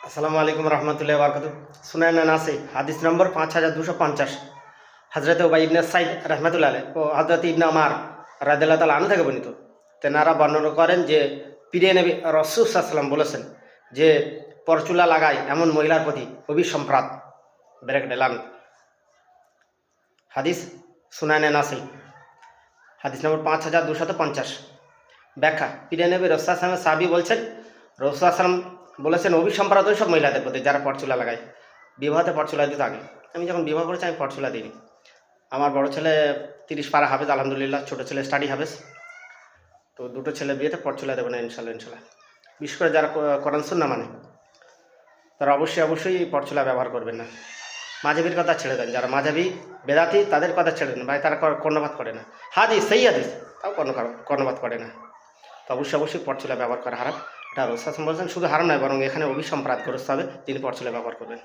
আসসালামু আলাইকুম রহমতুল্লাহ বারকাত। সুনান নাসি হাদিস নম্বর 5250 হজরত উবাই ইবনে সাইদ রহমতুল্লাহ আলাইহ ও হজরত ইবনে আমার রাদিয়াল্লাহু তাআলা আনহু থেকে বর্ণিত। তেনারা বর্ণনা করেন যে প্রিয় নবী রাসূল সাল্লাল্লাহু আলাইহি ওয়াসাল্লাম বলেছেন যে পরচুলা লাগায় এমন মহিলার প্রতি অভিসম্প্রাত ব্রেক লান। হাদিস সুনানে নাসি হাদিস নম্বর 5250। ব্যাখ্যা, প্রিয় নবী রাসূল সাল্লাল্লাহু আলাইহি ওয়াসাল্লাম সাহাবী বলছেন রাসূল সাল্লাল্লাহু আলাইহি ওয়াসাল্লাম বলেছেন অভিসম্প্রাত ওই সব মহিলাদের প্রতি যারা পরচুলা লাগায়। বিবাহতে পরচুলা দিত আগে, আমি যখন বিবাহ করেছি আমি পরচুলা দিইনি। আমার বড় ছেলে 30 পারা হাফেজ আলহামদুলিল্লাহ, ছোটো ছেলে স্টাডি হাফেজ। তো দুটো ছেলে বিয়েতে পরচুলা দেবে না ইনশাল্লাহ। বিশেষ করে যারা কোরআন সুন্নাহ মানে তারা অবশ্যই পরচুলা ব্যবহার করবেন না। মাঝাবির কথা ছেড়ে দেন, যারা মাঝাবি বেদাতি তাদের কথা ছেড়ে দেন ভাই, তারা কর্ণপাত করে না। হাদিস সেই হাদিস তাও কর্ণপাত করে না। তো অবশ্যই পরচুলা ব্যবহার করা হারাম। এটা রাসূল সাল্লাল্লাহু আলাইহি ওয়াসাল্লাম বলছেন, শুধু হারাম নয় বরং এখানে অভিসম্প্রাত গ্রস্ত হবে, তিনি পরচুলা ব্যবহার করবেন।